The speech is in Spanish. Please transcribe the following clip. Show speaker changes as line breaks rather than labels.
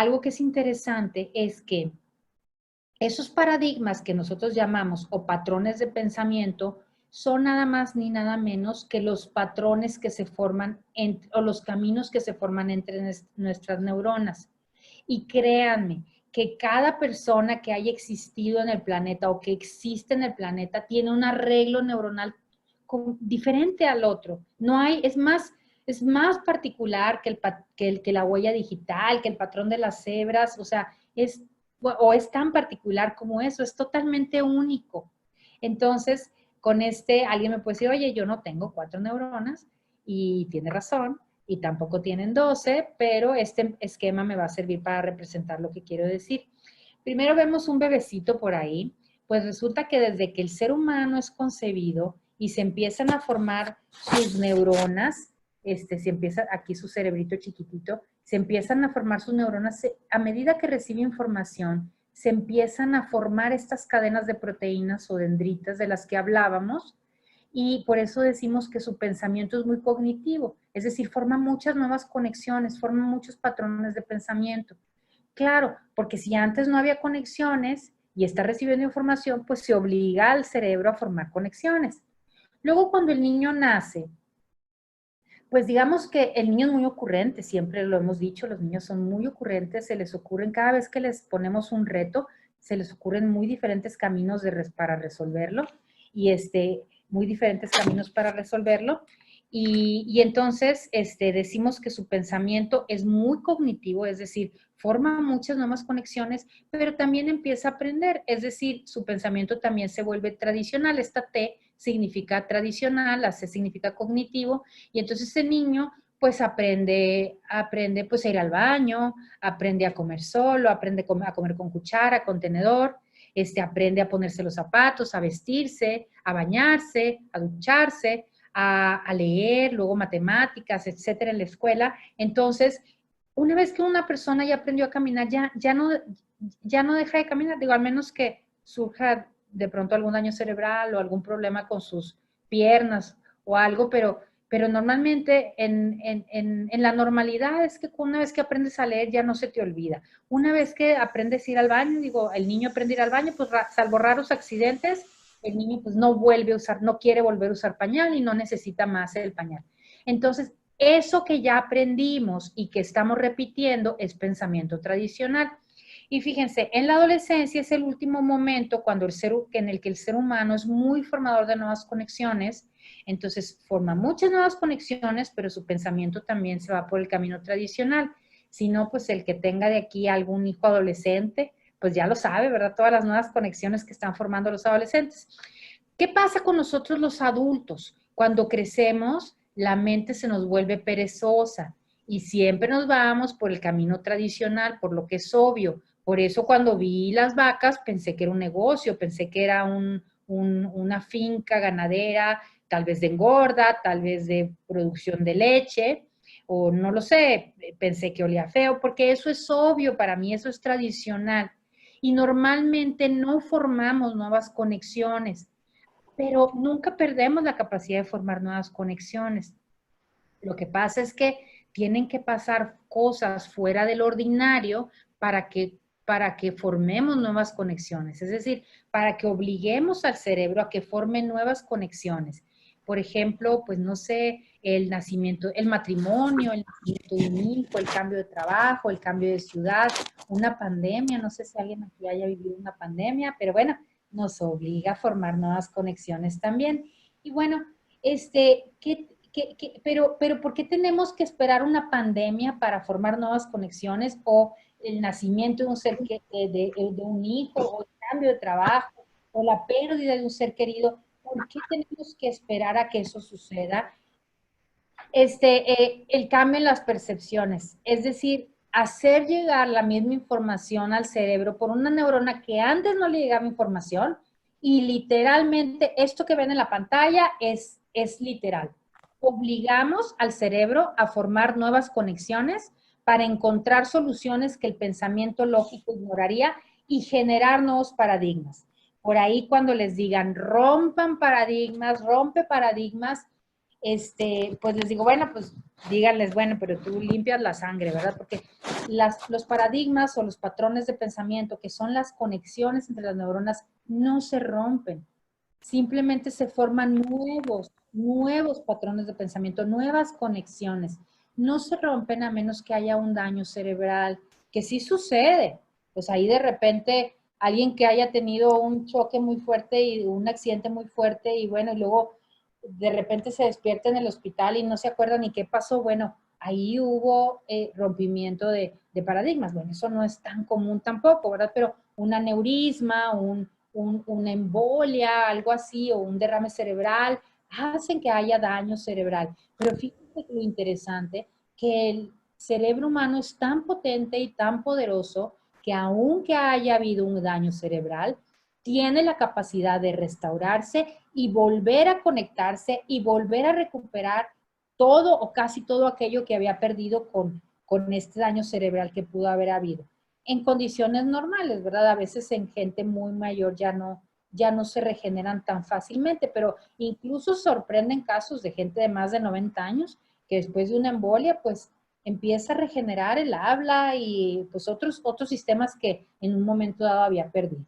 algo que es interesante es que esos paradigmas que nosotros llamamos o patrones de pensamiento son nada más ni nada menos que los patrones que se forman o los caminos que se forman entre nuestras neuronas. Y créanme que cada persona que haya existido en el planeta o que existe en el planeta tiene un arreglo neuronal diferente al otro. No hay, es más particular que la huella digital, que el patrón de las cebras, o sea, es tan particular como eso, es totalmente único. Entonces, con alguien me puede decir, oye, yo no tengo 4 neuronas, y tiene razón, y tampoco tienen 12, pero este esquema me va a servir para representar lo que quiero decir. Primero vemos un bebecito por ahí, pues resulta que desde que el ser humano es concebido y se empiezan a formar sus neuronas, se empieza aquí su cerebrito chiquitito, se empiezan a formar sus neuronas, a medida que recibe información, se empiezan a formar estas cadenas de proteínas o dendritas de las que hablábamos, y por eso decimos que su pensamiento es muy cognitivo, es decir, forma muchas nuevas conexiones, forma muchos patrones de pensamiento. Claro, porque si antes no había conexiones y está recibiendo información, pues se obliga al cerebro a formar conexiones. Luego, cuando el niño nace, pues digamos que el niño es muy ocurrente, siempre lo hemos dicho, los niños son muy ocurrentes, se les ocurren, cada vez que les ponemos un reto, se les ocurren muy diferentes caminos para resolverlo, y muy diferentes caminos para resolverlo, y entonces decimos que su pensamiento es muy cognitivo, es decir, forma muchas nuevas conexiones, pero también empieza a aprender, es decir, su pensamiento también se vuelve tradicional. Esta T significa tradicional, la C significa cognitivo, y entonces ese niño pues aprende pues a ir al baño, aprende a comer solo, aprende a comer con cuchara, con tenedor, aprende a ponerse los zapatos, a vestirse, a bañarse, a ducharse, a leer, luego matemáticas, etcétera, en la escuela. Entonces, una vez que una persona ya aprendió a caminar, ya no deja de caminar, digo, al menos que surja de pronto algún daño cerebral o algún problema con sus piernas o algo, pero normalmente en la normalidad es que una vez que aprendes a leer ya no se te olvida. Una vez que aprendes a ir al baño, digo, el niño aprende a ir al baño, pues salvo raros accidentes, el niño pues no vuelve a usar, no quiere volver a usar pañal y no necesita más el pañal. Entonces, eso que ya aprendimos y que estamos repitiendo es pensamiento tradicional. Y fíjense, en la adolescencia es el último momento en el que el ser humano es muy formador de nuevas conexiones, entonces forma muchas nuevas conexiones, pero su pensamiento también se va por el camino tradicional. Si no, pues el que tenga de aquí algún hijo adolescente, pues ya lo sabe, ¿verdad? Todas las nuevas conexiones que están formando los adolescentes. ¿Qué pasa con nosotros los adultos? Cuando crecemos, la mente se nos vuelve perezosa y siempre nos vamos por el camino tradicional, por lo que es obvio. Por eso cuando vi las vacas pensé que era un negocio, pensé que era una finca ganadera, tal vez de engorda, tal vez de producción de leche, o no lo sé, pensé que olía feo, porque eso es obvio para mí, eso es tradicional. Y normalmente no formamos nuevas conexiones, pero nunca perdemos la capacidad de formar nuevas conexiones. Lo que pasa es que tienen que pasar cosas fuera del ordinario para que formemos nuevas conexiones, es decir, para que obliguemos al cerebro a que forme nuevas conexiones. Por ejemplo, pues no sé, el nacimiento, el matrimonio, el nacimiento de un hijo, el cambio de trabajo, el cambio de ciudad, una pandemia, no sé si alguien aquí haya vivido una pandemia, pero bueno, nos obliga a formar nuevas conexiones también. Y bueno, pero ¿por qué tenemos que esperar una pandemia para formar nuevas conexiones o el nacimiento de un de un hijo o el cambio de trabajo o la pérdida de un ser querido? ¿Por qué tenemos que esperar a que eso suceda? El cambio en las percepciones, es decir, hacer llegar la misma información al cerebro por una neurona que antes no le llegaba información, y literalmente esto que ven en la pantalla es literal. Obligamos al cerebro a formar nuevas conexiones para encontrar soluciones que el pensamiento lógico ignoraría y generar nuevos paradigmas. Por ahí cuando les digan rompan paradigmas, rompe paradigmas, pues les digo, bueno, pues díganles, bueno, pero tú limpias la sangre, ¿verdad? Porque los paradigmas o los patrones de pensamiento, que son las conexiones entre las neuronas, no se rompen. Simplemente se forman nuevos patrones de pensamiento, nuevas conexiones. No se rompen a menos que haya un daño cerebral, que sí sucede. Pues ahí de repente alguien que haya tenido un choque muy fuerte y un accidente muy fuerte y bueno, y luego de repente se despierta en el hospital y no se acuerda ni qué pasó, bueno, ahí hubo rompimiento de paradigmas. Bueno, eso no es tan común tampoco, ¿verdad? Pero un aneurisma, una embolia, algo así, o un derrame cerebral, hacen que haya daño cerebral. Pero fíjate lo interesante, que el cerebro humano es tan potente y tan poderoso que aunque haya habido un daño cerebral, tiene la capacidad de restaurarse y volver a conectarse y volver a recuperar todo o casi todo aquello que había perdido con este daño cerebral que pudo haber habido. En condiciones normales, ¿verdad? A veces en gente muy mayor ya no se regeneran tan fácilmente, pero incluso sorprenden casos de gente de más de 90 años que después de una embolia, pues empieza a regenerar el habla y pues otros sistemas que en un momento dado había perdido.